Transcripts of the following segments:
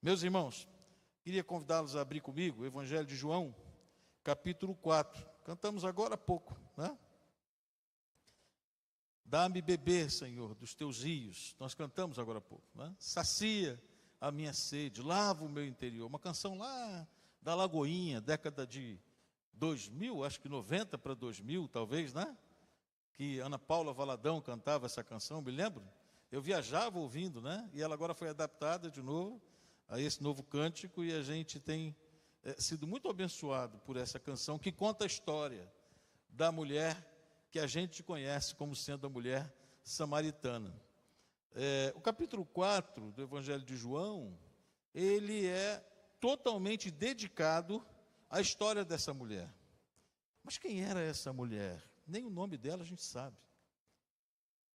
Meus irmãos, queria convidá-los a abrir comigo o Evangelho de João, capítulo 4. Cantamos agora há pouco, né? Dá-me beber, Senhor, dos teus rios. Nós cantamos agora há pouco, né? Sacia a minha sede, lava o meu interior. Uma canção lá da Lagoinha, década de 2000, acho que 90 para 2000, talvez, né? Que Ana Paula Valadão cantava essa canção, me lembro. Eu viajava ouvindo, né? E ela agora foi adaptada de novo a esse novo cântico, e a gente tem sido muito abençoado por essa canção, que conta a história da mulher que a gente conhece como sendo a mulher samaritana. O capítulo 4 do Evangelho de João, ele é totalmente dedicado à história dessa mulher. Mas quem era essa mulher? Nem o nome dela a gente sabe.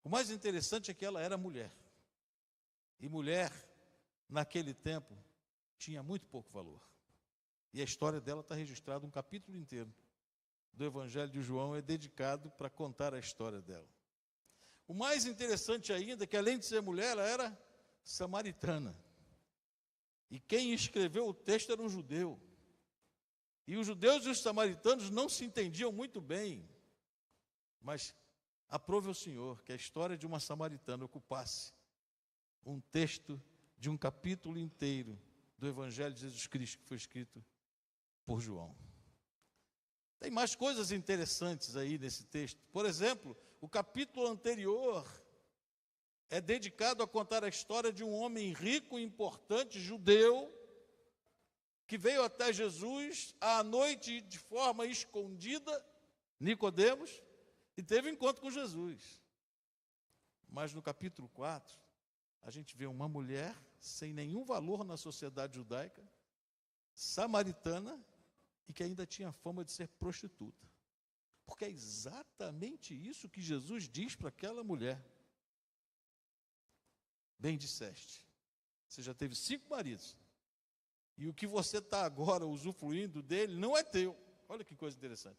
O mais interessante é que ela era mulher. E mulher, naquele tempo, tinha muito pouco valor. E a história dela está registrada, um capítulo inteiro do Evangelho de João é dedicado para contar a história dela. O mais interessante ainda é que, além de ser mulher, ela era samaritana. E quem escreveu o texto era um judeu. E os judeus e os samaritanos não se entendiam muito bem. Mas aprove ao Senhor que a história de uma samaritana ocupasse um texto de um capítulo inteiro do Evangelho de Jesus Cristo, que foi escrito por João. Tem mais coisas interessantes aí nesse texto. Por exemplo, o capítulo anterior é dedicado a contar a história de um homem rico e importante, judeu, que veio até Jesus à noite de forma escondida, Nicodemos, e teve encontro com Jesus. Mas no capítulo 4, a gente vê uma mulher sem nenhum valor na sociedade judaica, samaritana, e que ainda tinha fama de ser prostituta. Porque é exatamente isso que Jesus diz para aquela mulher. Bem disseste, você já teve 5 maridos, e o que você está agora usufruindo dele não é teu. Olha que coisa interessante.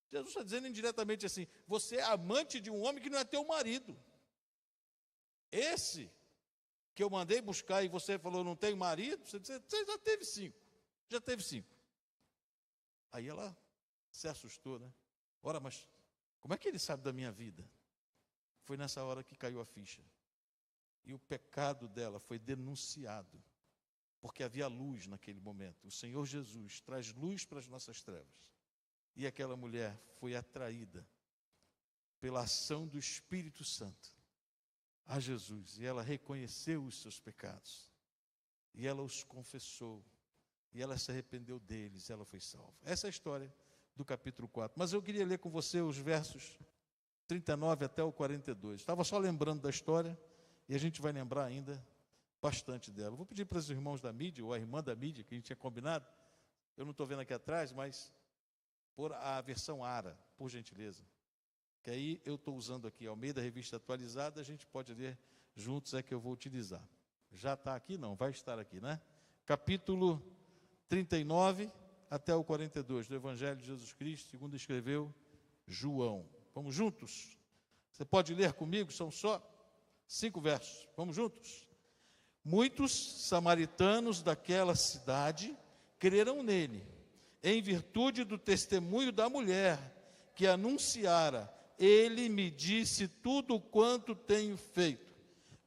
Jesus está dizendo indiretamente assim: você é amante de um homem que não é teu marido. Esse que eu mandei buscar e você falou não tem marido, você já teve 5. Já teve 5. Aí ela se assustou, né? Ora, mas como é que ele sabe da minha vida? Foi nessa hora que caiu a ficha. E o pecado dela foi denunciado, porque havia luz naquele momento. O Senhor Jesus traz luz para as nossas trevas. E aquela mulher foi atraída pela ação do Espírito Santo a Jesus. E ela reconheceu os seus pecados. E ela os confessou. E ela se arrependeu deles, ela foi salva. Essa é a história do capítulo 4. Mas eu queria ler com você os versos 39 até o 42. Estava só lembrando da história, e a gente vai lembrar ainda bastante dela. Vou pedir para os irmãos da mídia, ou a irmã da mídia, que a gente tinha combinado. Eu não estou vendo aqui atrás, mas por a versão ARA, por gentileza. Que aí eu estou usando aqui, Almeida Revista Atualizada, a gente pode ler juntos, é que eu vou utilizar. Já está aqui? Não, vai estar aqui, né? Capítulo 39 até o 42 do Evangelho de Jesus Cristo, segundo escreveu João. Vamos juntos? Você pode ler comigo? São só 5 versos. Vamos juntos? Muitos samaritanos daquela cidade creram nele, em virtude do testemunho da mulher que anunciara: ele me disse tudo quanto tenho feito.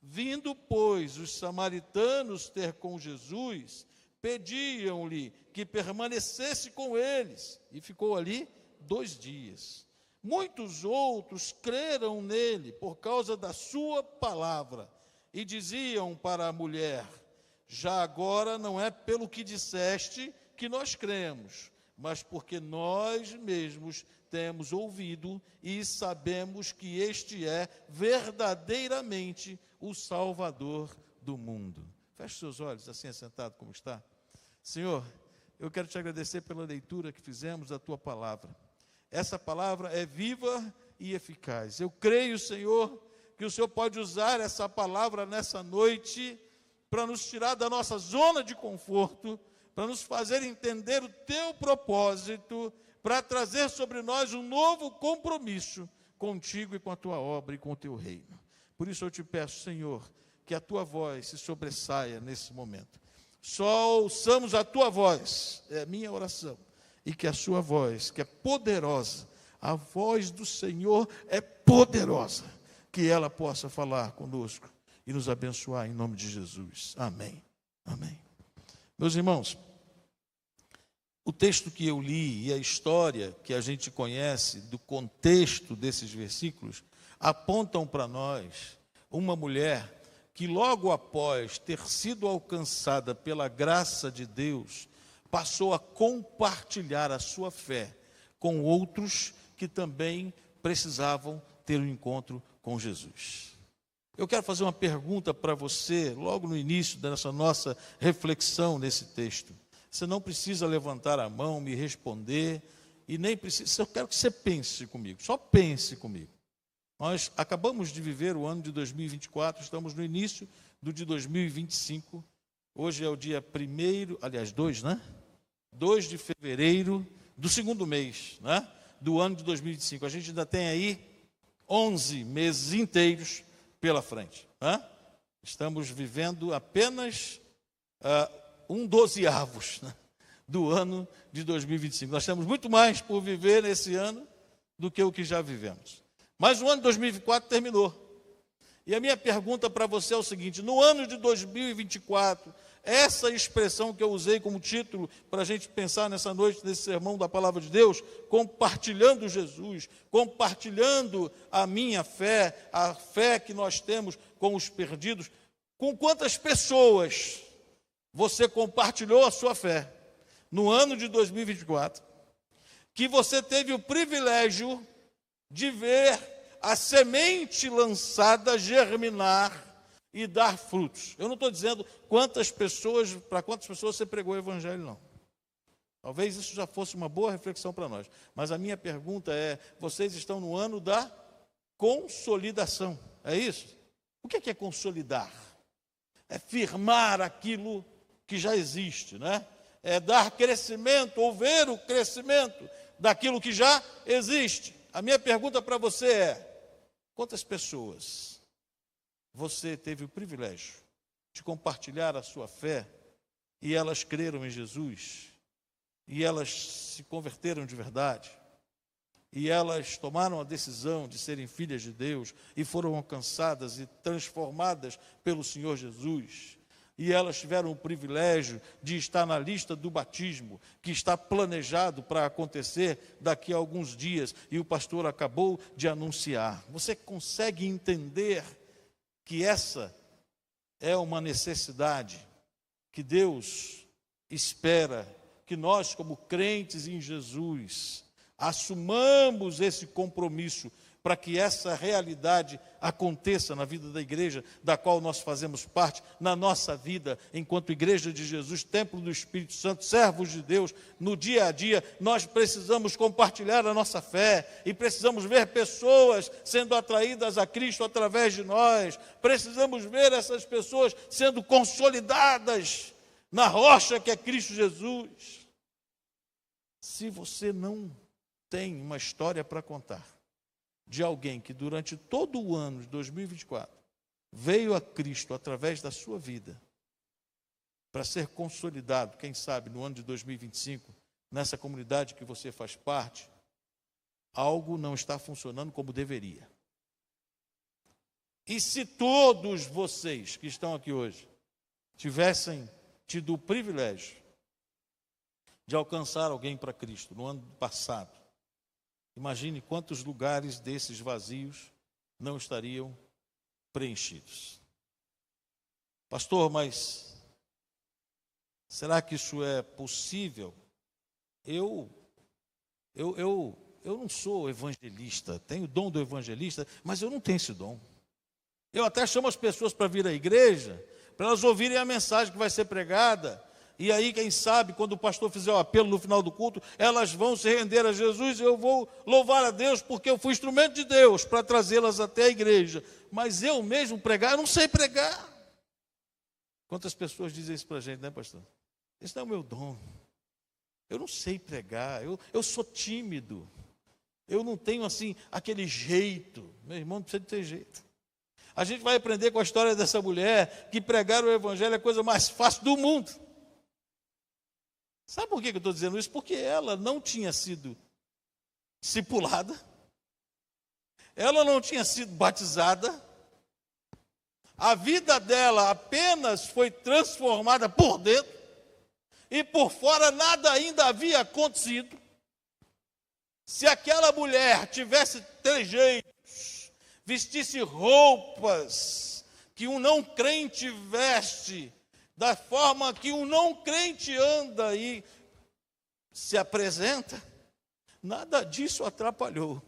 Vindo, pois, os samaritanos ter com Jesus, pediam-lhe que permanecesse com eles, e ficou ali 2 dias. Muitos outros creram nele por causa da sua palavra, e diziam para a mulher: já agora não é pelo que disseste que nós cremos, mas porque nós mesmos temos ouvido e sabemos que este é verdadeiramente o Salvador do mundo. Feche seus olhos, assim assentado como está. Senhor, eu quero te agradecer pela leitura que fizemos da tua palavra. Essa palavra é viva e eficaz. Eu creio, Senhor, que o Senhor pode usar essa palavra nessa noite para nos tirar da nossa zona de conforto, para nos fazer entender o teu propósito, para trazer sobre nós um novo compromisso contigo e com a tua obra e com o teu reino. Por isso eu te peço, Senhor, que a tua voz se sobressaia nesse momento. só ouçamos a tua voz, é a minha oração, e que a sua voz, que é poderosa, a voz do Senhor é poderosa, que ela possa falar conosco e nos abençoar em nome de Jesus. Amém. Amém. Meus irmãos, o texto que eu li e a história que a gente conhece do contexto desses versículos apontam para nós uma mulher que logo após ter sido alcançada pela graça de Deus, passou a compartilhar a sua fé com outros que também precisavam ter um encontro com Jesus. Eu quero fazer uma pergunta para você, logo no início dessa nossa reflexão nesse texto. Você não precisa levantar a mão, me responder, e nem precisa, eu quero que você pense comigo, só pense comigo. Nós acabamos de viver o ano de 2024, estamos no início do de 2025, hoje é o dia 1º, aliás, 2, né? 2 de fevereiro do segundo mês, né? Do ano de 2025. A gente ainda tem aí 11 meses inteiros pela frente, né? Estamos vivendo apenas um 12º, né, do ano de 2025. Nós temos muito mais por viver nesse ano do que o que já vivemos. Mas o ano de 2024 terminou. E a minha pergunta para você é o seguinte: no ano de 2024, essa expressão que eu usei como título para a gente pensar nessa noite, nesse sermão da Palavra de Deus, compartilhando Jesus, compartilhando a minha fé, a fé que nós temos com os perdidos, com quantas pessoas você compartilhou a sua fé no ano de 2024, que você teve o privilégio de ver a semente lançada germinar e dar frutos. Eu não estou dizendo para quantas pessoas você pregou o evangelho, não. Talvez isso já fosse uma boa reflexão para nós. Mas a minha pergunta é: vocês estão no ano da consolidação, é isso? O que é consolidar? É firmar aquilo que já existe, né? É dar crescimento, ou ver o crescimento daquilo que já existe. A minha pergunta para você é: quantas pessoas você teve o privilégio de compartilhar a sua fé e elas creram em Jesus, e elas se converteram de verdade, e elas tomaram a decisão de serem filhas de Deus e foram alcançadas e transformadas pelo Senhor Jesus? E elas tiveram o privilégio de estar na lista do batismo, que está planejado para acontecer daqui a alguns dias, e o pastor acabou de anunciar. Você consegue entender que essa é uma necessidade que Deus espera que nós, como crentes em Jesus, assumamos esse compromisso para que essa realidade aconteça na vida da igreja, da qual nós fazemos parte, na nossa vida, enquanto igreja de Jesus, templo do Espírito Santo, servos de Deus, no dia a dia, nós precisamos compartilhar a nossa fé, e precisamos ver pessoas sendo atraídas a Cristo através de nós, precisamos ver essas pessoas sendo consolidadas na rocha que é Cristo Jesus. Se você não tem uma história para contar de alguém que durante todo o ano de 2024 veio a Cristo através da sua vida, para ser consolidado, quem sabe, no ano de 2025, nessa comunidade que você faz parte, algo não está funcionando como deveria. E se todos vocês que estão aqui hoje tivessem tido o privilégio de alcançar alguém para Cristo no ano passado, imagine quantos lugares desses vazios não estariam preenchidos. Pastor, mas será que isso é possível? Eu não sou evangelista, tenho o dom do evangelista, mas eu não tenho esse dom. Eu até chamo as pessoas para vir à igreja, para elas ouvirem a mensagem que vai ser pregada. E aí, quem sabe, quando o pastor fizer o apelo no final do culto, elas vão se render a Jesus, e eu vou louvar a Deus, porque eu fui instrumento de Deus para trazê-las até a igreja. Mas eu mesmo pregar, eu não sei pregar. Quantas pessoas dizem isso para a gente, né, pastor? Esse não é o meu dom. Eu não sei pregar, eu sou tímido. Eu não tenho, assim, aquele jeito. Meu irmão, não precisa de ter jeito. A gente vai aprender com a história dessa mulher que pregar o evangelho é a coisa mais fácil do mundo. Sabe por que eu estou dizendo isso? Porque ela não tinha sido discipulada, ela não tinha sido batizada, a vida dela apenas foi transformada por dentro, e por fora nada ainda havia acontecido. Se aquela mulher tivesse trejeitos, vestisse roupas que um não crente veste, da forma que um não crente anda e se apresenta, nada disso atrapalhou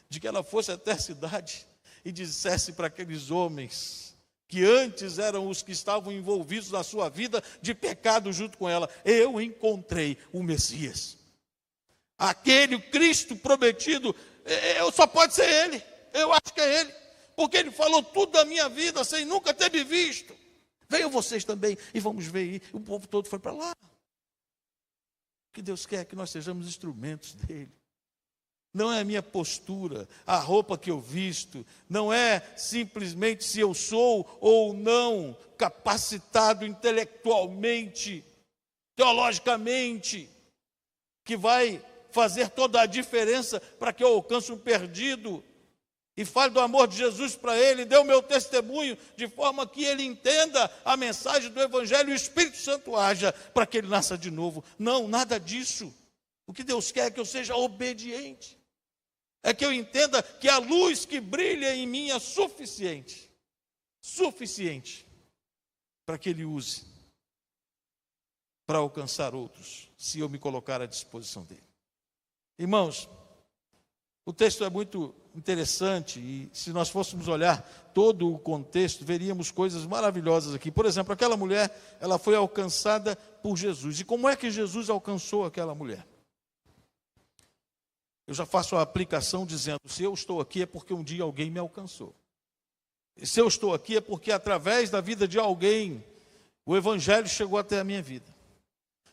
de que ela fosse até a cidade e dissesse para aqueles homens que antes eram os que estavam envolvidos na sua vida de pecado junto com ela: eu encontrei o Messias, aquele Cristo prometido. Só pode ser ele, eu acho que é ele, porque ele falou tudo da minha vida sem nunca ter me visto. Venham vocês também e vamos ver. E o povo todo foi para lá. O que Deus quer é que nós sejamos instrumentos dele. Não é a minha postura, a roupa que eu visto, não é simplesmente se eu sou ou não capacitado intelectualmente, teologicamente, que vai fazer toda a diferença para que eu alcance um perdido e fale do amor de Jesus para ele, dê o meu testemunho, de forma que ele entenda a mensagem do Evangelho e o Espírito Santo haja para que ele nasça de novo. Não, nada disso. O que Deus quer é que eu seja obediente, é que eu entenda que a luz que brilha em mim é suficiente para que ele use para alcançar outros, se eu me colocar à disposição dele. Irmãos, o texto é muito interessante e se nós fôssemos olhar todo o contexto, veríamos coisas maravilhosas aqui. Por exemplo, aquela mulher, ela foi alcançada por Jesus. E como é que Jesus alcançou aquela mulher? Eu já faço a aplicação dizendo: se eu estou aqui é porque um dia alguém me alcançou. E se eu estou aqui é porque através da vida de alguém o Evangelho chegou até a minha vida.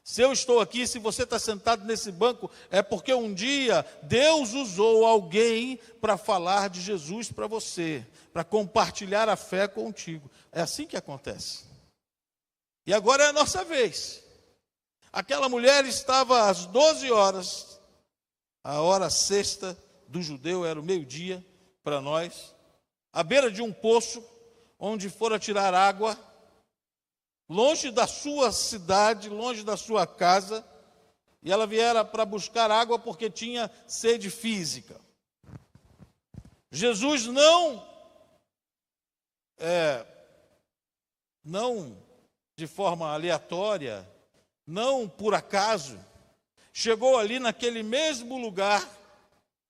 Se eu estou aqui, se você está sentado nesse banco, é porque um dia Deus usou alguém para falar de Jesus para você, para compartilhar a fé contigo. É assim que acontece. E agora é a nossa vez. Aquela mulher estava às 12 horas, a hora sexta do judeu, era o meio-dia para nós, à beira de um poço, onde fora tirar água, longe da sua cidade, longe da sua casa, e ela viera para buscar água porque tinha sede física. Jesus não de forma aleatória, não por acaso, chegou ali naquele mesmo lugar,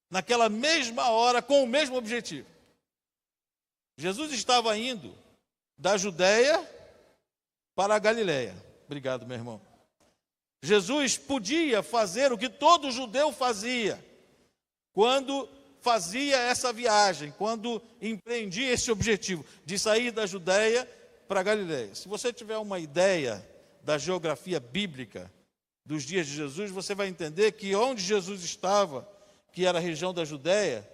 naquela mesma hora, com o mesmo objetivo. Jesus estava indo da Judéia para a Galileia. Obrigado, meu irmão. Jesus podia fazer o que todo judeu fazia quando fazia essa viagem, quando empreendia esse objetivo de sair da Judéia para a Galileia. Se você tiver uma ideia da geografia bíblica dos dias de Jesus, você vai entender que onde Jesus estava, que era a região da Judéia,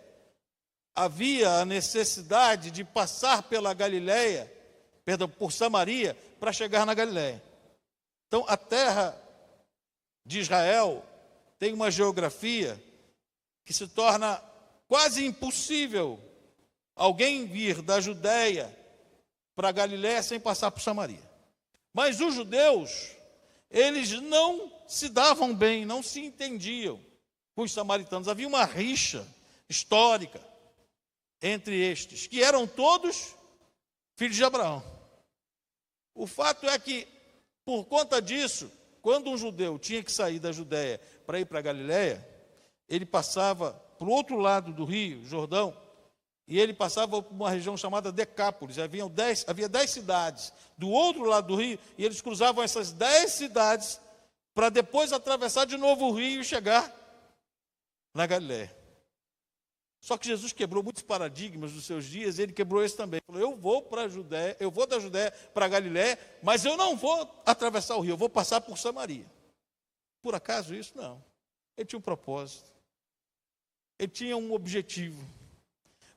havia a necessidade de passar pela Galileia, por Samaria, para chegar na Galileia. Então, a terra de Israel tem uma geografia que se torna quase impossível alguém vir da Judéia para a Galileia sem passar por Samaria. Mas os judeus, eles não se davam bem, não se entendiam com os samaritanos. Havia uma rixa histórica entre estes, que eram todos filhos de Abraão. O fato é que, por conta disso, quando um judeu tinha que sair da Judéia para ir para a Galileia, ele passava para o outro lado do rio, Jordão, e ele passava por uma região chamada Decápolis. Havia 10 cidades do outro lado do rio, e eles cruzavam essas 10 cidades para depois atravessar de novo o rio e chegar na Galileia. Só que Jesus quebrou muitos paradigmas dos seus dias, e ele quebrou esse também. Ele falou: eu vou para a Judéia, eu vou da Judéia para a Galileia, mas eu não vou atravessar o rio, eu vou passar por Samaria. Por acaso isso? Não. Ele tinha um propósito. Ele tinha um objetivo.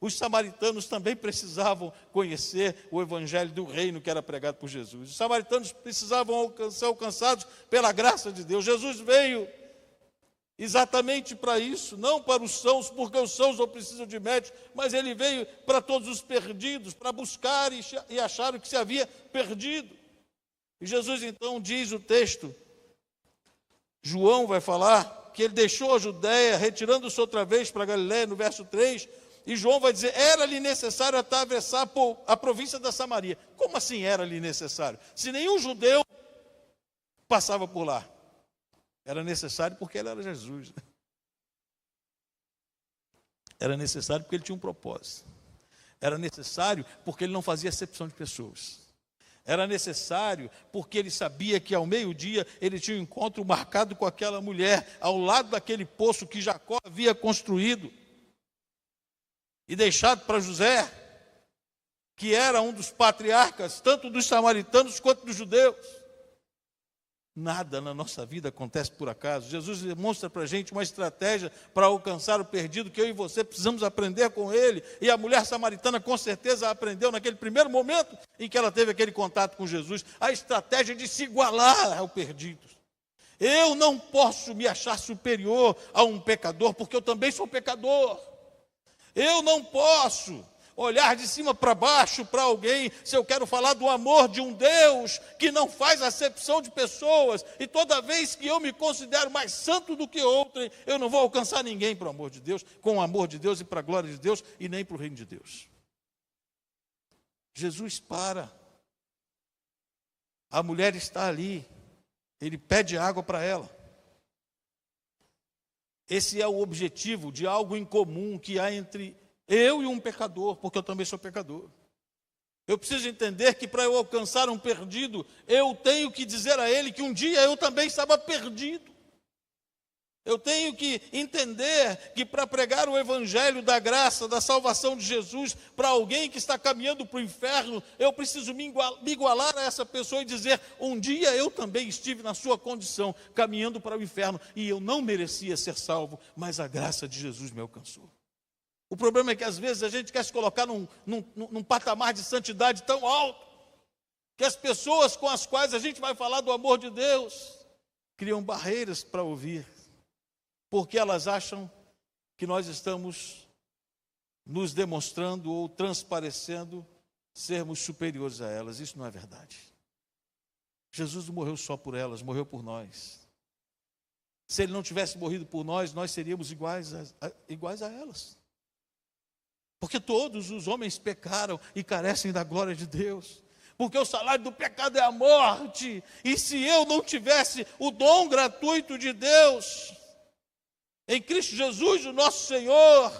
Os samaritanos também precisavam conhecer o evangelho do reino que era pregado por Jesus. Os samaritanos precisavam ser alcançados pela graça de Deus. Jesus veio exatamente para isso, não para os sãos, porque os sãos não precisam de médicos, mas ele veio para todos os perdidos, para buscar e achar o que se havia perdido. E Jesus então diz o texto, João vai falar, que ele deixou a Judéia, retirando-se outra vez para Galiléia, no verso 3, e João vai dizer, era-lhe necessário atravessar a província da Samaria. Como assim era-lhe necessário? Se nenhum judeu passava por lá. Era necessário porque ele era Jesus. Era necessário porque ele tinha um propósito. Era necessário porque ele não fazia acepção de pessoas. Era necessário porque ele sabia que ao meio-dia ele tinha um encontro marcado com aquela mulher, ao lado daquele poço que Jacó havia construído e deixado para José, que era um dos patriarcas, tanto dos samaritanos quanto dos judeus. Nada na nossa vida acontece por acaso. Jesus demonstra para a gente uma estratégia para alcançar o perdido, que eu e você precisamos aprender com ele. E a mulher samaritana com certeza aprendeu naquele primeiro momento em que ela teve aquele contato com Jesus, a estratégia de se igualar ao perdido. Eu não posso me achar superior a um pecador, porque eu também sou pecador. Eu não posso olhar de cima para baixo para alguém, se eu quero falar do amor de um Deus que não faz acepção de pessoas, e toda vez que eu me considero mais santo do que outrem, eu não vou alcançar ninguém para o amor de Deus, com o amor de Deus e para a glória de Deus, e nem para o reino de Deus. Jesus para, a mulher está ali, ele pede água para ela. Esse é o objetivo de algo em comum que há entre eu e um pecador, porque eu também sou pecador. Eu preciso entender que para eu alcançar um perdido, eu tenho que dizer a ele que um dia eu também estava perdido. Eu tenho que entender que para pregar o evangelho da graça, da salvação de Jesus, para alguém que está caminhando para o inferno, eu preciso me igualar a essa pessoa e dizer, um dia eu também estive na sua condição, caminhando para o inferno, e eu não merecia ser salvo, mas a graça de Jesus me alcançou. O problema é que às vezes a gente quer se colocar num patamar de santidade tão alto, que as pessoas com as quais a gente vai falar do amor de Deus, criam barreiras para ouvir, porque elas acham que nós estamos nos demonstrando ou transparecendo sermos superiores a elas. Isso não é verdade. Jesus não morreu só por elas, morreu por nós. Se ele não tivesse morrido por nós, nós seríamos iguais a elas. Porque todos os homens pecaram e carecem da glória de Deus. Porque o salário do pecado é a morte. E se eu não tivesse o dom gratuito de Deus, em Cristo Jesus, o nosso Senhor,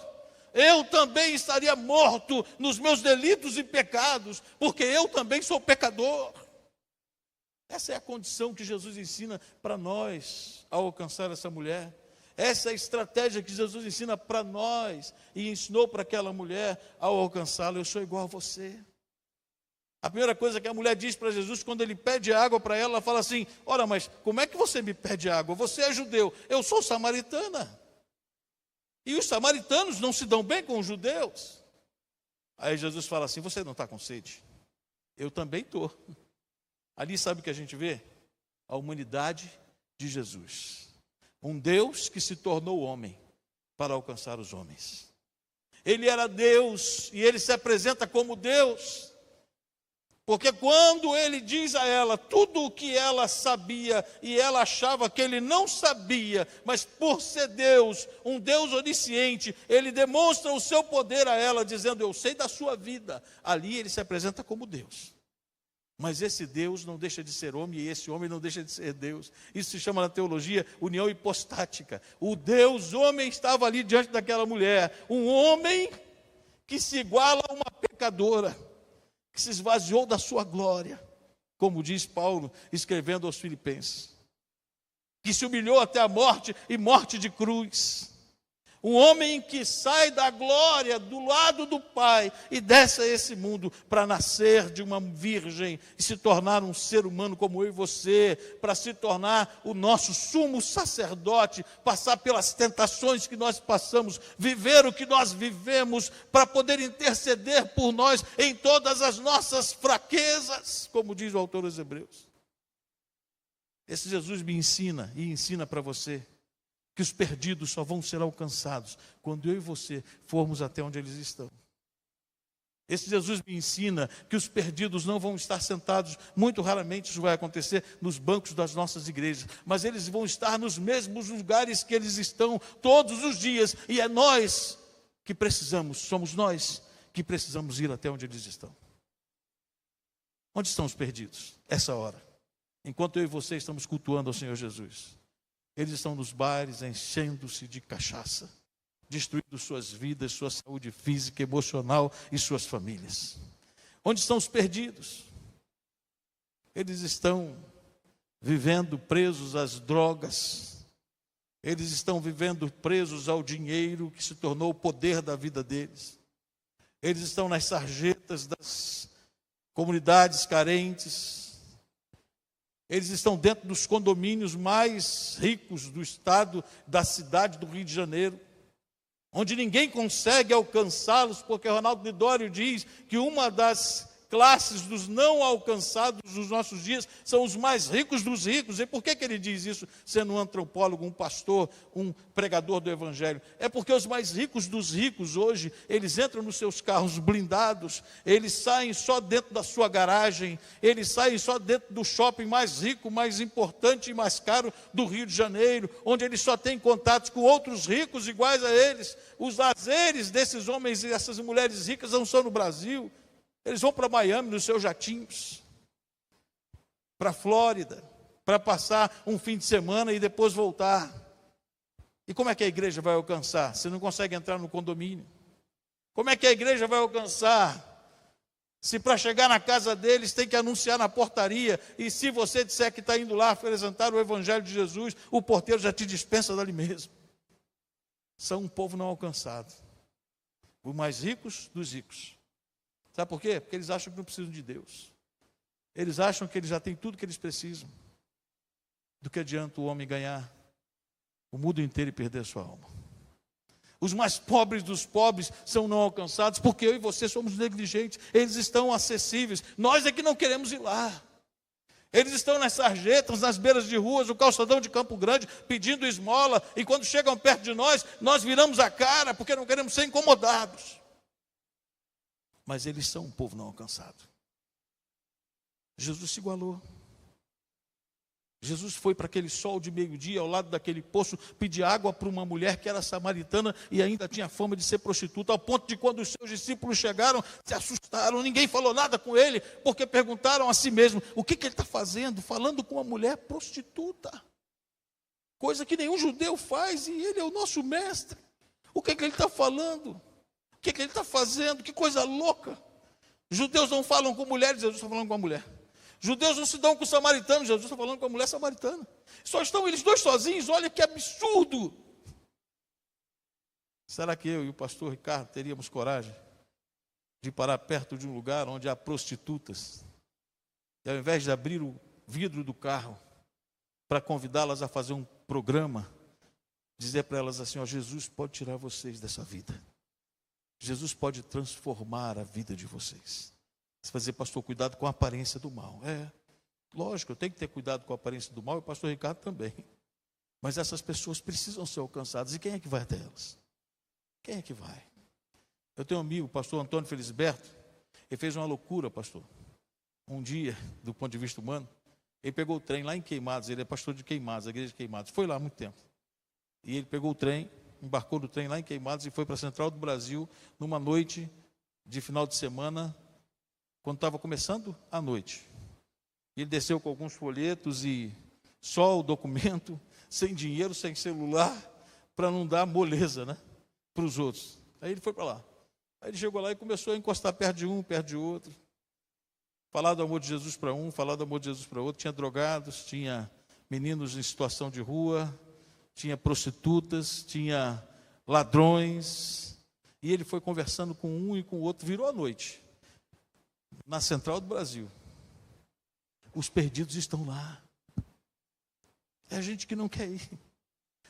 eu também estaria morto nos meus delitos e pecados, porque eu também sou pecador. Essa é a condição que Jesus ensina para nós ao alcançar essa mulher. Essa é a estratégia que Jesus ensina para nós e ensinou para aquela mulher ao alcançá-la. Eu sou igual a você. A primeira coisa que a mulher diz para Jesus, quando ele pede água para ela, ela fala assim, ora, mas como é que você me pede água? Você é judeu, eu sou samaritana. E os samaritanos não se dão bem com os judeus. Aí Jesus fala assim, você não está com sede? Eu também estou. Ali sabe o que a gente vê? A humanidade de Jesus. Um Deus que se tornou homem para alcançar os homens. Ele era Deus e ele se apresenta como Deus. Porque quando ele diz a ela tudo o que ela sabia e ela achava que ele não sabia, mas por ser Deus, um Deus onisciente, ele demonstra o seu poder a ela, dizendo, eu sei da sua vida. Ali ele se apresenta como Deus. Mas esse Deus não deixa de ser homem e esse homem não deixa de ser Deus. Isso se chama na teologia união hipostática. O Deus homem estava ali diante daquela mulher. Um homem que se iguala a uma pecadora, que se esvaziou da sua glória, como diz Paulo, escrevendo aos Filipenses. Que se humilhou até a morte e morte de cruz. Um homem que sai da glória, do lado do Pai, e desce a esse mundo para nascer de uma virgem e se tornar um ser humano como eu e você, para se tornar o nosso sumo sacerdote, passar pelas tentações que nós passamos, viver o que nós vivemos, para poder interceder por nós em todas as nossas fraquezas, como diz o autor dos Hebreus. Esse Jesus me ensina e ensina para você que os perdidos só vão ser alcançados quando eu e você formos até onde eles estão. Esse Jesus me ensina que os perdidos não vão estar sentados, muito raramente isso vai acontecer, nos bancos das nossas igrejas, mas eles vão estar nos mesmos lugares que eles estão todos os dias, e é nós que precisamos, somos nós que precisamos ir até onde eles estão. Onde estão os perdidos? Essa hora, enquanto eu e você estamos cultuando ao Senhor Jesus. Eles estão nos bares, enchendo-se de cachaça, destruindo suas vidas, sua saúde física, emocional e suas famílias. Onde estão os perdidos? Eles estão vivendo presos às drogas. Eles estão vivendo presos ao dinheiro que se tornou o poder da vida deles. Eles estão nas sarjetas das comunidades carentes. Eles estão dentro dos condomínios mais ricos do estado, da cidade do Rio de Janeiro, onde ninguém consegue alcançá-los, porque Ronaldo Lidório diz que uma das classes dos não alcançados nos nossos dias são os mais ricos dos ricos. E por que ele diz isso, sendo um antropólogo, um pastor, um pregador do Evangelho? É porque os mais ricos dos ricos hoje, eles entram nos seus carros blindados, eles saem só dentro da sua garagem, eles saem só dentro do shopping mais rico, mais importante e mais caro do Rio de Janeiro, onde eles só têm contatos com outros ricos iguais a eles. Os lazeres desses homens e dessas mulheres ricas não são no Brasil. Eles vão para Miami nos seus jatinhos, para a Flórida, para passar um fim de semana e depois voltar. E como é que a igreja vai alcançar? Você não consegue entrar no condomínio. Como é que a igreja vai alcançar? Se para chegar na casa deles tem que anunciar na portaria, e se você disser que está indo lá apresentar o Evangelho de Jesus, o porteiro já te dispensa dali mesmo. São um povo não alcançado. Os mais ricos dos ricos. Sabe por quê? Porque eles acham que não precisam de Deus. Eles acham que eles já têm tudo que eles precisam. Do que adianta o homem ganhar o mundo inteiro e perder a sua alma? Os mais pobres dos pobres são não alcançados, porque eu e você somos negligentes. Eles estão acessíveis. Nós é que não queremos ir lá. Eles estão nas sarjetas, nas beiras de ruas, no calçadão de Campo Grande, pedindo esmola. E quando chegam perto de nós, nós viramos a cara, porque não queremos ser incomodados. Mas eles são um povo não alcançado. Jesus se igualou. Jesus foi para aquele sol de meio-dia, ao lado daquele poço, pedir água para uma mulher que era samaritana e ainda tinha fama de ser prostituta, ao ponto de quando os seus discípulos chegaram, se assustaram, ninguém falou nada com ele, porque perguntaram a si mesmo, o que ele está fazendo? Falando com uma mulher prostituta. Coisa que nenhum judeu faz, e ele é o nosso mestre. O que ele está falando? O que ele está fazendo? Que coisa louca. Judeus não falam com mulheres, Jesus está falando com a mulher. Judeus não se dão com samaritanos, Jesus está falando com a mulher samaritana. Só estão eles dois sozinhos, olha que absurdo. Será que eu e o pastor Ricardo teríamos coragem de parar perto de um lugar onde há prostitutas, e ao invés de abrir o vidro do carro para convidá-las a fazer um programa, dizer para elas assim, ó, Jesus pode tirar vocês dessa vida. Jesus pode transformar a vida de vocês. Você vai dizer, pastor, cuidado com a aparência do mal. É, lógico, eu tenho que ter cuidado com a aparência do mal, e o pastor Ricardo também. Mas essas pessoas precisam ser alcançadas. E quem é que vai até elas? Quem é que vai? Eu tenho um amigo, o pastor Antônio Felisberto. Ele fez uma loucura, pastor. Um dia, do ponto de vista humano, ele pegou o trem lá em Queimados. Ele é pastor de Queimados, a igreja de Queimados. Foi lá há muito tempo. E ele pegou o trem, embarcou no trem lá em Queimados e foi para a Central do Brasil numa noite de final de semana, quando estava começando a noite. Ele desceu com alguns folhetos e só o documento, sem dinheiro, sem celular, para não dar moleza, né, para os outros. Aí ele foi para lá. Aí ele chegou lá e começou a encostar perto de um, perto de outro. Falar do amor de Jesus para um, falar do amor de Jesus para outro. Tinha drogados, tinha meninos em situação de rua, tinha prostitutas, tinha ladrões. E ele foi conversando com um e com o outro, virou a noite, na Central do Brasil. Os perdidos estão lá. É gente que não quer ir.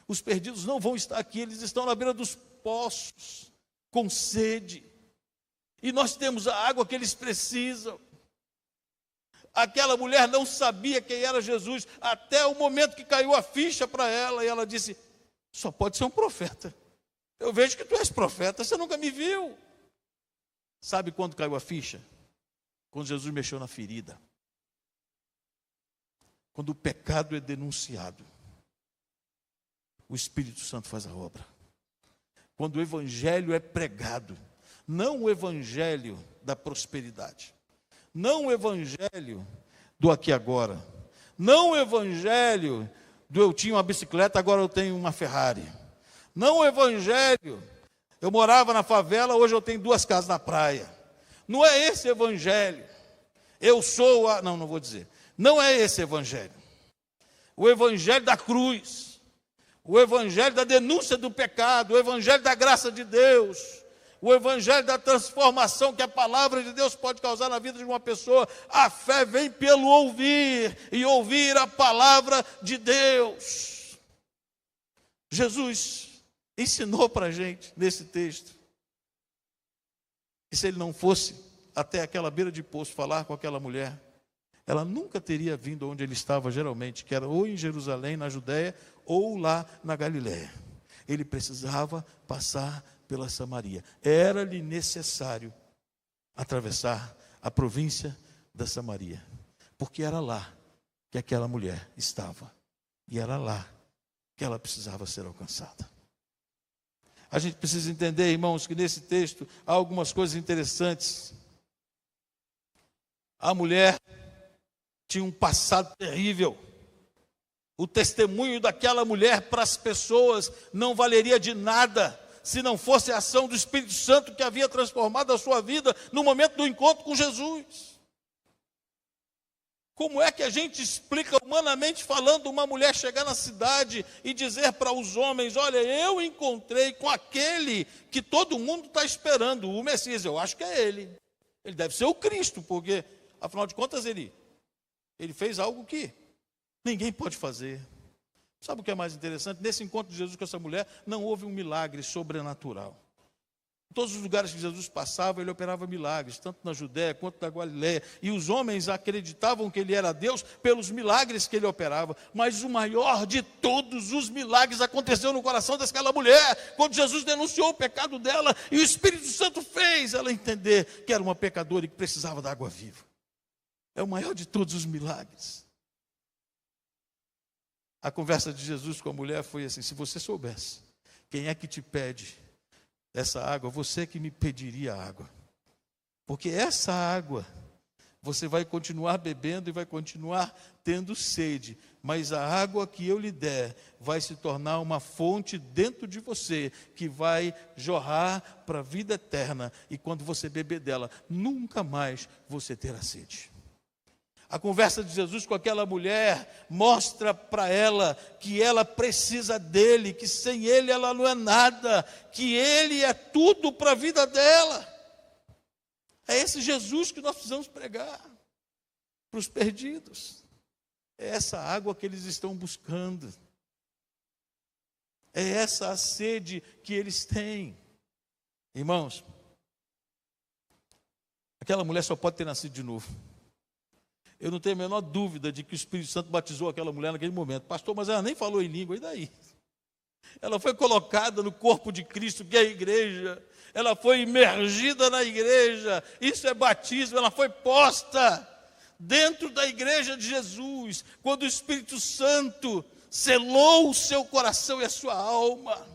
Os perdidos não vão estar aqui, eles estão na beira dos poços, com sede. E nós temos a água que eles precisam. Aquela mulher não sabia quem era Jesus, até o momento que caiu a ficha para ela, e ela disse: só pode ser um profeta. Eu vejo que tu és profeta, você nunca me viu. Sabe quando caiu a ficha? Quando Jesus mexeu na ferida. Quando o pecado é denunciado, o Espírito Santo faz a obra. Quando o evangelho é pregado, não o evangelho da prosperidade, não o evangelho do aqui e agora, não o evangelho do eu tinha uma bicicleta, agora eu tenho uma Ferrari, não o evangelho, eu morava na favela, hoje eu tenho 2 casas na praia. Não é esse evangelho. Eu sou a... Não vou dizer. Não é esse evangelho. O evangelho da cruz, o evangelho da denúncia do pecado, o evangelho da graça de Deus, o evangelho da transformação que a palavra de Deus pode causar na vida de uma pessoa. A fé vem pelo ouvir, e ouvir a palavra de Deus. Jesus ensinou para a gente nesse texto que se ele não fosse até aquela beira de poço falar com aquela mulher, ela nunca teria vindo onde ele estava geralmente, que era ou em Jerusalém, na Judéia, ou lá na Galiléia. Ele precisava passar pela Samaria. Era-lhe necessário atravessar a província da Samaria, porque era lá que aquela mulher estava, e era lá que ela precisava ser alcançada. A gente precisa entender, irmãos, que nesse texto há algumas coisas interessantes. A mulher tinha um passado terrível. O testemunho daquela mulher para as pessoas não valeria de nada se não fosse a ação do Espírito Santo que havia transformado a sua vida no momento do encontro com Jesus. Como é que a gente explica, humanamente falando, uma mulher chegar na cidade e dizer para os homens: olha, eu encontrei com aquele que todo mundo está esperando, o Messias, eu acho que é ele. Ele deve ser o Cristo, porque, afinal de contas, ele fez algo que ninguém pode fazer. Sabe o que é mais interessante? Nesse encontro de Jesus com essa mulher, não houve um milagre sobrenatural. Em todos os lugares que Jesus passava, ele operava milagres, tanto na Judéia quanto na Galiléia. E os homens acreditavam que ele era Deus pelos milagres que ele operava. Mas o maior de todos os milagres aconteceu no coração daquela mulher, quando Jesus denunciou o pecado dela, e o Espírito Santo fez ela entender que era uma pecadora e que precisava da água viva. É o maior de todos os milagres. A conversa de Jesus com a mulher foi assim: se você soubesse quem é que te pede essa água, você que me pediria água. Porque essa água, você vai continuar bebendo e vai continuar tendo sede, mas a água que eu lhe der vai se tornar uma fonte dentro de você, que vai jorrar para a vida eterna, e quando você beber dela, nunca mais você terá sede. A conversa de Jesus com aquela mulher mostra para ela que ela precisa dele, que sem ele ela não é nada, que ele é tudo para a vida dela. É esse Jesus que nós precisamos pregar para os perdidos. É essa água que eles estão buscando. É essa a sede que eles têm. Irmãos, aquela mulher só pode ter nascido de novo. Eu não tenho a menor dúvida de que o Espírito Santo batizou aquela mulher naquele momento. Pastor, mas ela nem falou em língua, e daí? Ela foi colocada no corpo de Cristo, que é a igreja. Ela foi imergida na igreja. Isso é batismo. Ela foi posta dentro da igreja de Jesus, quando o Espírito Santo selou o seu coração e a sua alma.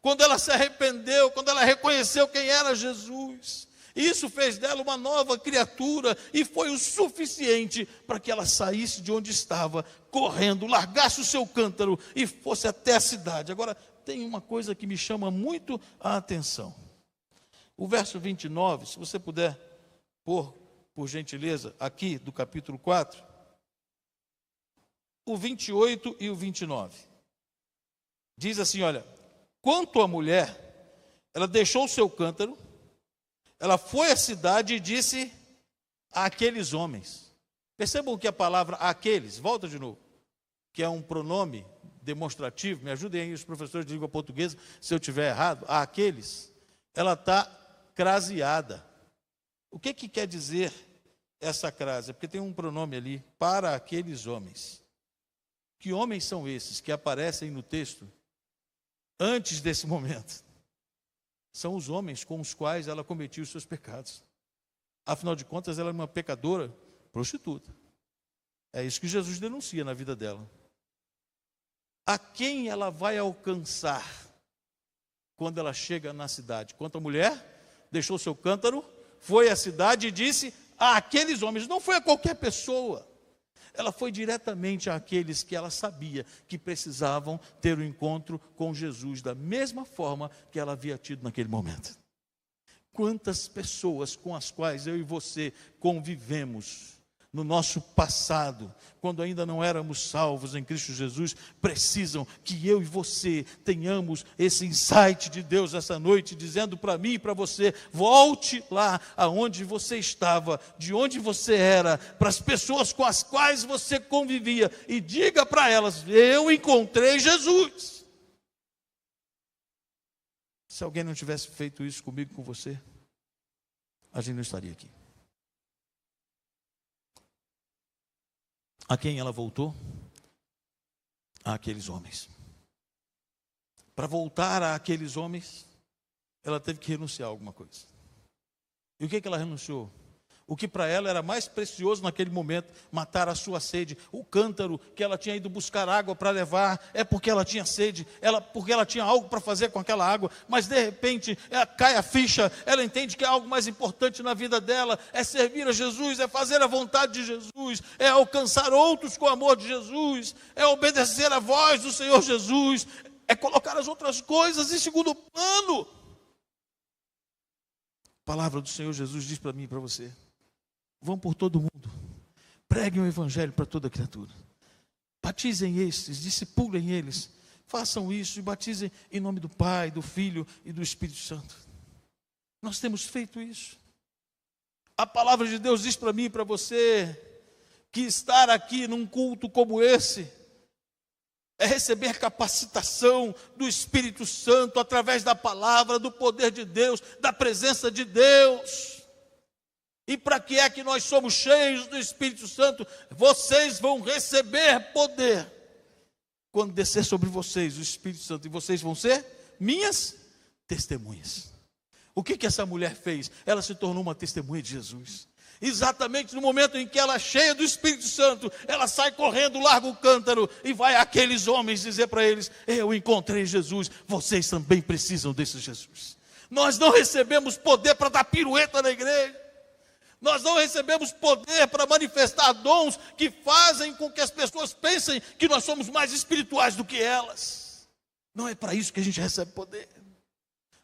Quando ela se arrependeu, quando ela reconheceu quem era Jesus. Isso fez dela uma nova criatura e foi o suficiente para que ela saísse de onde estava, correndo, largasse o seu cântaro e fosse até a cidade. Agora, tem uma coisa que me chama muito a atenção. O verso 29, se você puder pôr, por gentileza, aqui do capítulo 4, o 28 e o 29. Diz assim, olha: Quanto à mulher, ela deixou o seu cântaro, ela foi à cidade e disse àqueles homens. Percebam que a palavra aqueles, volta de novo, que é um pronome demonstrativo, me ajudem aí os professores de língua portuguesa, se eu estiver errado, aqueles, ela está craseada. O que quer dizer essa crase? Porque tem um pronome ali, para aqueles homens. Que homens são esses que aparecem no texto antes desse momento? São os homens com os quais ela cometia os seus pecados. Afinal de contas, ela era uma pecadora prostituta. É isso que Jesus denuncia na vida dela. A quem ela vai alcançar quando ela chega na cidade? Quanto a mulher, deixou seu cântaro, foi à cidade e disse àqueles homens. Não foi a qualquer pessoa. Ela foi diretamente àqueles que ela sabia que precisavam ter um encontro com Jesus, da mesma forma que ela havia tido naquele momento. Quantas pessoas com as quais eu e você convivemos no nosso passado, quando ainda não éramos salvos em Cristo Jesus, precisam que eu e você tenhamos esse insight de Deus essa noite, dizendo para mim e para você: volte lá aonde você estava, de onde você era, para as pessoas com as quais você convivia, e diga para elas: eu encontrei Jesus. Se alguém não tivesse feito isso comigo, com você, a gente não estaria aqui. A quem ela voltou? Àqueles homens. Para voltar àqueles homens, ela teve que renunciar a alguma coisa. E o que ela renunciou? O que para ela era mais precioso naquele momento: matar a sua sede. O cântaro que ela tinha ido buscar água para levar, é porque ela tinha sede, porque ela tinha algo para fazer com aquela água, mas de repente cai a ficha, ela entende que é algo mais importante na vida dela, é servir a Jesus, é fazer a vontade de Jesus, é alcançar outros com o amor de Jesus, é obedecer a voz do Senhor Jesus, é colocar as outras coisas em segundo plano. A palavra do Senhor Jesus diz para mim e para você: vão por todo mundo, preguem o evangelho para toda criatura, batizem estes, discipulem eles, façam isso e batizem em nome do Pai, do Filho e do Espírito Santo. Nós temos feito isso. A palavra de Deus diz para mim e para você que estar aqui num culto como esse é receber capacitação do Espírito Santo através da palavra, do poder de Deus, da presença de Deus. E para que é que nós somos cheios do Espírito Santo? Vocês vão receber poder quando descer sobre vocês o Espírito Santo, e vocês vão ser minhas testemunhas. O que essa mulher fez? Ela se tornou uma testemunha de Jesus. Exatamente no momento em que ela, cheia do Espírito Santo, ela sai correndo, larga o cântaro e vai àqueles homens dizer para eles: eu encontrei Jesus, vocês também precisam desse Jesus. Nós não recebemos poder para dar pirueta na igreja. Nós não recebemos poder para manifestar dons que fazem com que as pessoas pensem que nós somos mais espirituais do que elas. Não é para isso que a gente recebe poder.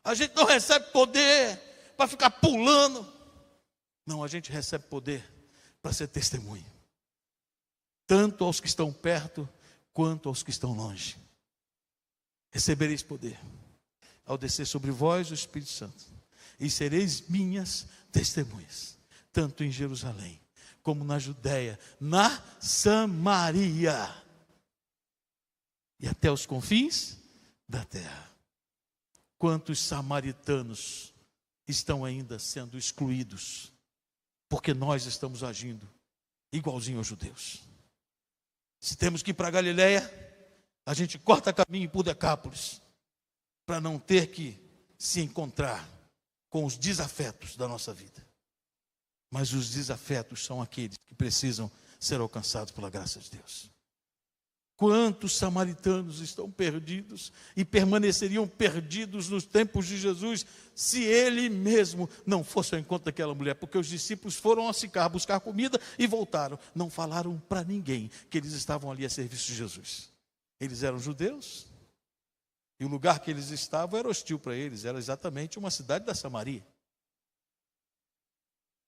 A gente não recebe poder para ficar pulando. Não, a gente recebe poder para ser testemunha. Tanto aos que estão perto, quanto aos que estão longe. Recebereis poder ao descer sobre vós o Espírito Santo, e sereis minhas testemunhas, tanto em Jerusalém, como na Judéia, na Samaria, e até os confins da terra. Quantos samaritanos estão ainda sendo excluídos, porque nós estamos agindo igualzinho aos judeus. Se temos que ir para Galileia, a gente corta caminho por Decápolis, para não ter que se encontrar com os desafetos da nossa vida. Mas os desafetos são aqueles que precisam ser alcançados pela graça de Deus. Quantos samaritanos estão perdidos e permaneceriam perdidos nos tempos de Jesus, se ele mesmo não fosse ao encontro daquela mulher? Porque os discípulos foram a Sicar buscar comida e voltaram. Não falaram para ninguém que eles estavam ali a serviço de Jesus. Eles eram judeus, e o lugar que eles estavam era hostil para eles, era exatamente uma cidade da Samaria.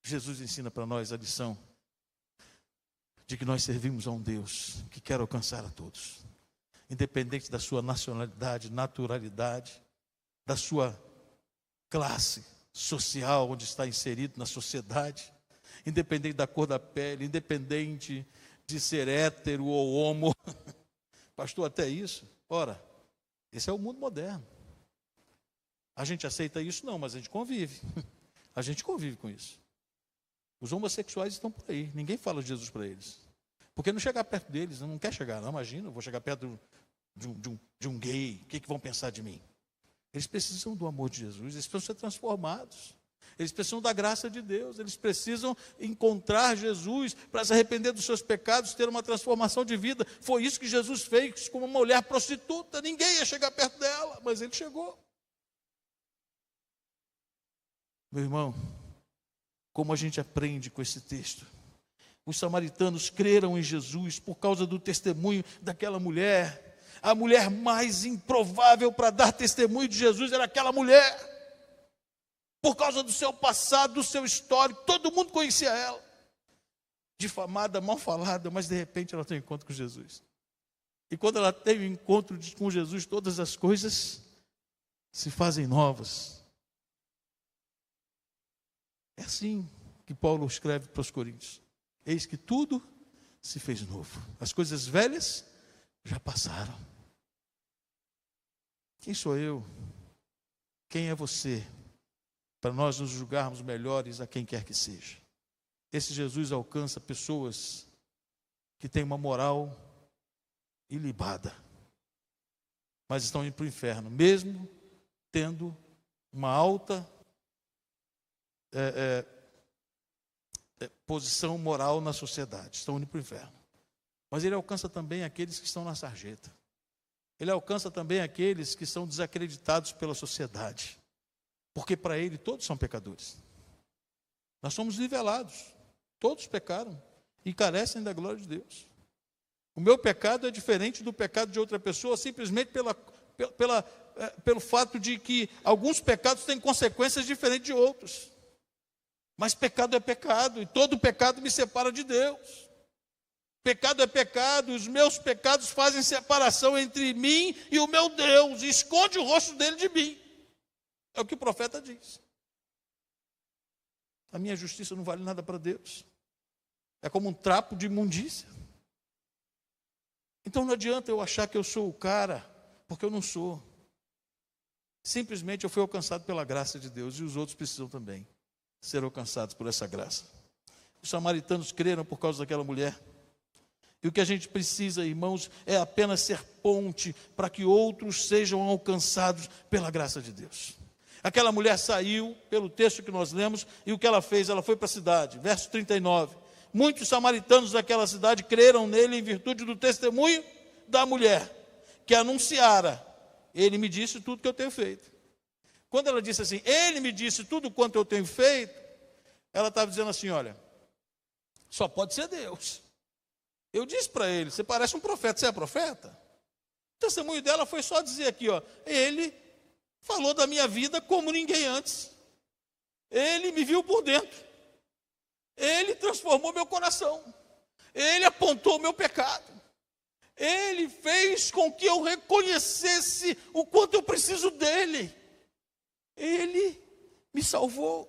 Jesus ensina para nós a lição de que nós servimos a um Deus que quer alcançar a todos. independente da sua nacionalidade, naturalidade, da sua classe social, onde está inserido na sociedade, independente da cor da pele, independente de ser hétero ou homo. Pastor, até isso? Ora, esse é o mundo moderno. A gente aceita isso? Não, mas a gente convive. A gente convive com isso. Os homossexuais estão por aí, ninguém fala de Jesus para eles. Porque não chegar perto deles, não quer chegar, não, imagina, eu vou chegar perto de um gay, o que vão pensar de mim? Eles precisam do amor de Jesus, eles precisam ser transformados, eles precisam da graça de Deus, eles precisam encontrar Jesus para se arrepender dos seus pecados, ter uma transformação de vida. Foi isso que Jesus fez com uma mulher prostituta, ninguém ia chegar perto dela, mas ele chegou. Meu irmão, como a gente aprende com esse texto? Os samaritanos creram em Jesus por causa do testemunho daquela mulher. A mulher mais improvável para dar testemunho de Jesus era aquela mulher. Por causa do seu passado, do seu histórico, todo mundo conhecia ela. Difamada, mal falada, mas de repente ela tem um encontro com Jesus. E quando ela tem um encontro com Jesus, todas as coisas se fazem novas. É assim que Paulo escreve para os Coríntios. Eis que tudo se fez novo. As coisas velhas já passaram. Quem sou eu? Quem é você? Para nós nos julgarmos melhores a quem quer que seja. Esse Jesus alcança pessoas que têm uma moral ilibada, mas estão indo para o inferno, mesmo tendo uma alta posição moral na sociedade, estão indo para o inferno. Mas ele alcança também aqueles que estão na sarjeta. Ele alcança também aqueles que são desacreditados pela sociedade, porque para ele todos são pecadores. Nós somos nivelados, todos pecaram e carecem da glória de Deus. O meu pecado é diferente do pecado de outra pessoa, simplesmente pelo fato de que alguns pecados têm consequências diferentes de outros. Mas pecado é pecado, e todo pecado me separa de Deus. Pecado é pecado, os meus pecados fazem separação entre mim e o meu Deus, e esconde o rosto dele de mim. É o que o profeta diz. A minha justiça não vale nada para Deus. É como um trapo de imundícia. Então não adianta eu achar que eu sou o cara, porque eu não sou. Simplesmente eu fui alcançado pela graça de Deus, e os outros precisam também ser alcançados por essa graça. Os samaritanos creram por causa daquela mulher. E o que a gente precisa, irmãos, é apenas ser ponte para que outros sejam alcançados pela graça de Deus. Aquela mulher saiu, pelo texto que nós lemos, e o que ela fez? Ela foi para a cidade, verso 39. Muitos samaritanos daquela cidade creram nele em virtude do testemunho da mulher, que anunciara: ele me disse tudo que eu tenho feito. Quando ela disse assim, ele me disse tudo quanto eu tenho feito, ela estava dizendo assim, olha, só pode ser Deus. Eu disse para ele, você parece um profeta, você é profeta? O testemunho dela foi só dizer aqui, ó, ele falou da minha vida como ninguém antes. Ele me viu por dentro. Ele transformou meu coração. Ele apontou o meu pecado. Ele fez com que eu reconhecesse o quanto eu preciso dele. Ele me salvou.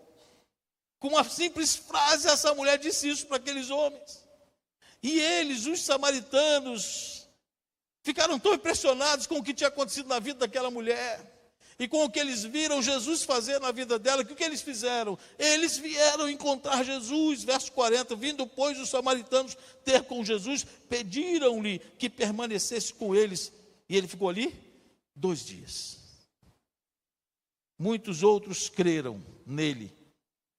Com uma simples frase, essa mulher disse isso para aqueles homens. E eles, os samaritanos, ficaram tão impressionados com o que tinha acontecido na vida daquela mulher, e com o que eles viram Jesus fazer na vida dela, que o que eles fizeram? Eles vieram encontrar Jesus, verso 40, vindo, pois, os samaritanos ter com Jesus, pediram-lhe que permanecesse com eles, e ele ficou ali 2 dias. Muitos outros creram nele,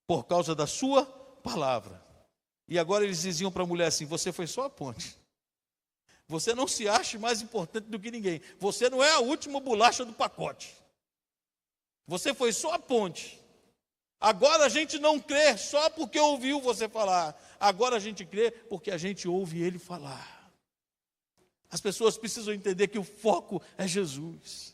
por causa da sua palavra. E agora eles diziam para a mulher assim, você foi só a ponte. Você não se acha mais importante do que ninguém. Você não é a última bolacha do pacote. Você foi só a ponte. Agora a gente não crê só porque ouviu você falar. Agora a gente crê porque a gente ouve ele falar. As pessoas precisam entender que o foco é Jesus.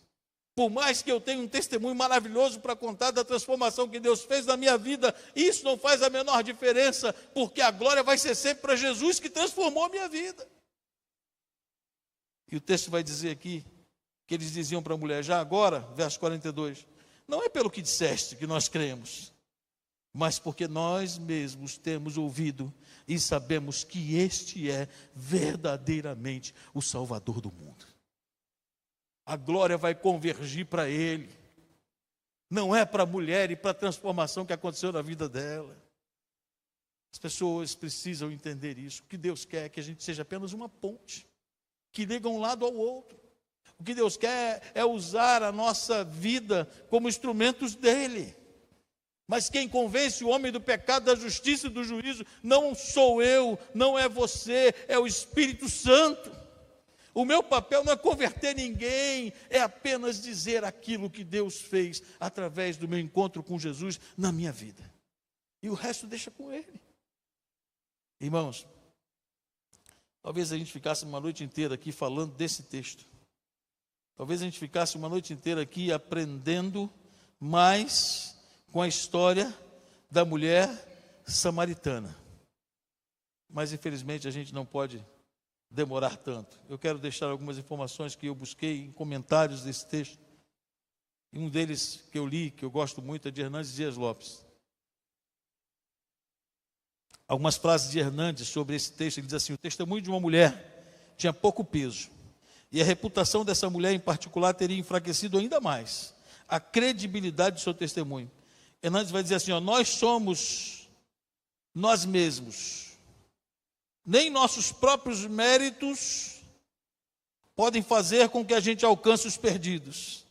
Por mais que eu tenha um testemunho maravilhoso para contar da transformação que Deus fez na minha vida, isso não faz a menor diferença, porque a glória vai ser sempre para Jesus que transformou a minha vida. E o texto vai dizer aqui, que eles diziam para a mulher, já agora, verso 42, não é pelo que disseste que nós cremos, mas porque nós mesmos temos ouvido e sabemos que este é verdadeiramente o Salvador do mundo. A glória vai convergir para ele. Não é para a mulher e para a transformação que aconteceu na vida dela. As pessoas precisam entender isso. O que Deus quer é que a gente seja apenas uma ponte, que liga um lado ao outro. O que Deus quer é usar a nossa vida como instrumentos dele. Mas quem convence o homem do pecado, da justiça e do juízo, não sou eu, não é você, é o Espírito Santo. O meu papel não é converter ninguém, é apenas dizer aquilo que Deus fez através do meu encontro com Jesus na minha vida. E o resto deixa com Ele. Irmãos, talvez a gente ficasse uma noite inteira aqui falando desse texto. Talvez a gente ficasse uma noite inteira aqui aprendendo mais com a história da mulher samaritana. Mas infelizmente a gente não pode demorar tanto. Eu quero deixar algumas informações que eu busquei em comentários desse texto. E um deles que eu li, que eu gosto muito, é de Hernandes Dias Lopes. Algumas frases de Hernandes sobre esse texto. Ele diz assim: o testemunho de uma mulher tinha pouco peso, e a reputação dessa mulher em particular teria enfraquecido ainda mais a credibilidade do seu testemunho. Hernandes vai dizer assim, nós somos nós mesmos. Nem nossos próprios méritos podem fazer com que a gente alcance os perdidos,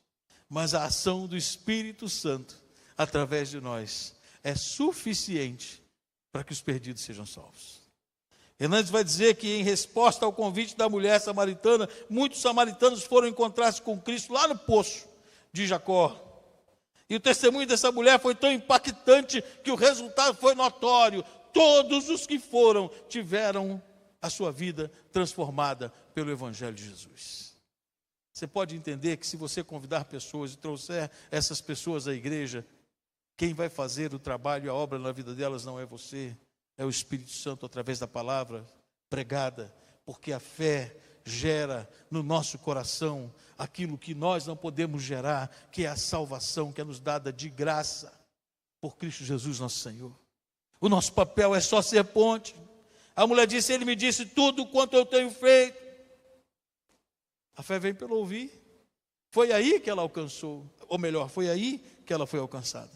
mas a ação do Espírito Santo, através de nós, é suficiente para que os perdidos sejam salvos. Hernandes vai dizer que, em resposta ao convite da mulher samaritana, muitos samaritanos foram encontrar-se com Cristo lá no poço de Jacó. E o testemunho dessa mulher foi tão impactante que o resultado foi notório. Todos os que foram tiveram a sua vida transformada pelo Evangelho de Jesus. Você pode entender que se você convidar pessoas e trouxer essas pessoas à igreja, quem vai fazer o trabalho e a obra na vida delas não é você, é o Espírito Santo através da palavra pregada, porque a fé gera no nosso coração aquilo que nós não podemos gerar, que é a salvação que é nos dada de graça por Cristo Jesus nosso Senhor. O nosso papel é só ser ponte. A mulher disse, ele me disse tudo quanto eu tenho feito. A fé vem pelo ouvir. Foi aí que ela alcançou, ou melhor, foi aí que ela foi alcançada.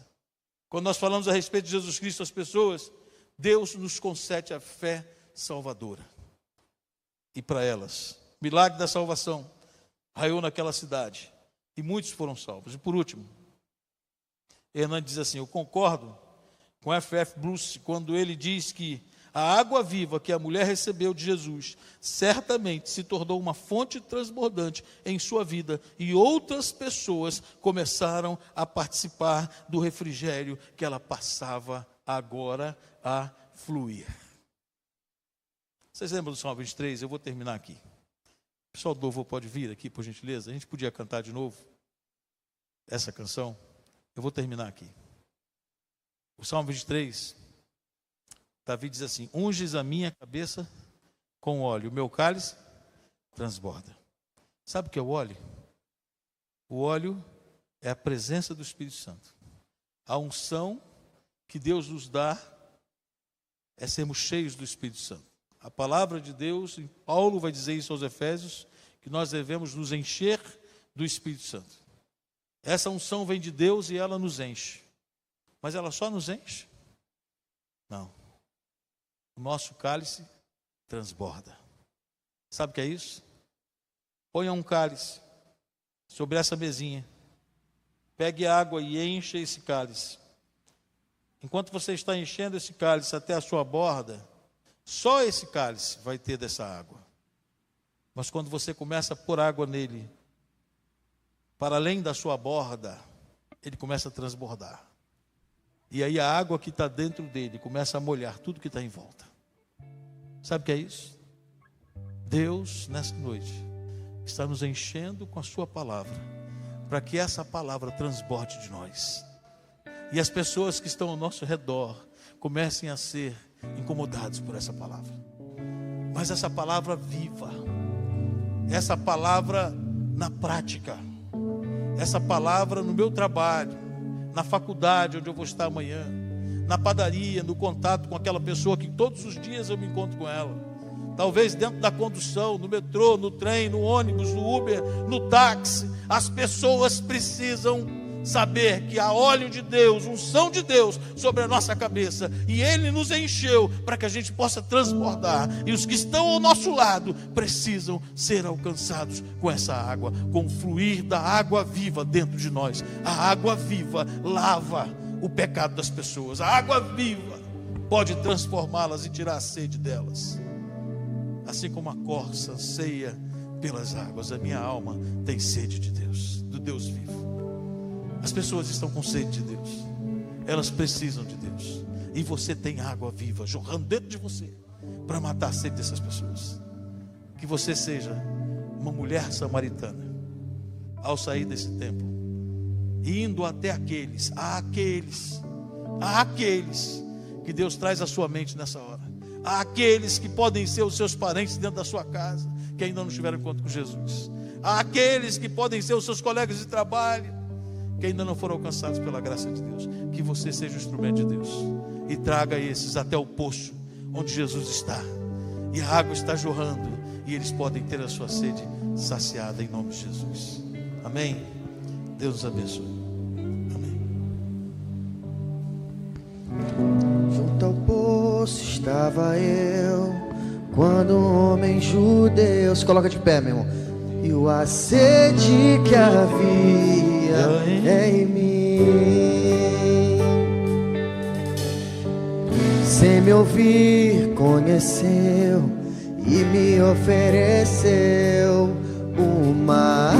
Quando nós falamos a respeito de Jesus Cristo às pessoas, Deus nos concede a fé salvadora. E para elas, milagre da salvação raiou naquela cidade. E muitos foram salvos. E por último, Hernandes diz assim, eu concordo com F.F. Bruce, quando ele diz que a água viva que a mulher recebeu de Jesus certamente se tornou uma fonte transbordante em sua vida e outras pessoas começaram a participar do refrigério que ela passava agora a fluir. Vocês lembram do Salmo 23? Eu vou terminar aqui. O pessoal do louvor pode vir aqui, por gentileza? A gente podia cantar de novo essa canção? Eu vou terminar aqui. O Salmo 23, Davi diz assim, unges a minha cabeça com óleo, o meu cálice transborda. Sabe o que é o óleo? O óleo é a presença do Espírito Santo. A unção que Deus nos dá é sermos cheios do Espírito Santo. A palavra de Deus, Paulo vai dizer isso aos Efésios, que nós devemos nos encher do Espírito Santo. Essa unção vem de Deus e ela nos enche. Mas ela só nos enche? Não. O nosso cálice transborda. Sabe o que é isso? Ponha um cálice sobre essa mesinha. Pegue água e encha esse cálice. Enquanto você está enchendo esse cálice até a sua borda, só esse cálice vai ter dessa água. Mas quando você começa a pôr água nele, para além da sua borda, ele começa a transbordar. E aí a água que está dentro dele começa a molhar tudo que está em volta. Sabe o que é isso? Deus, nessa noite, está nos enchendo com a sua palavra, para que essa palavra transborde de nós. E as pessoas que estão ao nosso redor comecem a ser incomodados por essa palavra. Mas essa palavra viva, essa palavra na prática, essa palavra no meu trabalho, na faculdade onde eu vou estar amanhã, na padaria, no contato com aquela pessoa que todos os dias eu me encontro com ela, talvez dentro da condução, no metrô, no trem, no ônibus, no Uber, no táxi. As pessoas precisam saber que há óleo de Deus, unção de Deus sobre a nossa cabeça, e Ele nos encheu para que a gente possa transbordar, e os que estão ao nosso lado precisam ser alcançados com essa água, com o fluir da água viva dentro de nós. A água viva lava o pecado das pessoas, a água viva pode transformá-las e tirar a sede delas, assim como a corça anseia pelas águas. A minha alma tem sede de Deus, do Deus vivo. As pessoas estão com sede de Deus, elas precisam de Deus, e você tem água viva jorrando dentro de você para matar a sede dessas pessoas. Que você seja uma mulher samaritana ao sair desse templo, indo até aqueles que Deus traz à sua mente nessa hora, àqueles que podem ser os seus parentes dentro da sua casa, que ainda não tiveram encontro com Jesus, àqueles que podem ser os seus colegas de trabalho, que ainda não foram alcançados pela graça de Deus. Que você seja o instrumento de Deus e traga esses até o poço onde Jesus está, e a água está jorrando, e eles podem ter a sua sede saciada em nome de Jesus. Amém? Deus os abençoe. Junto ao poço estava eu, quando um homem judeu, se coloca de pé, meu irmão, e o a sede que havia em mim, sem me ouvir, conheceu e me ofereceu uma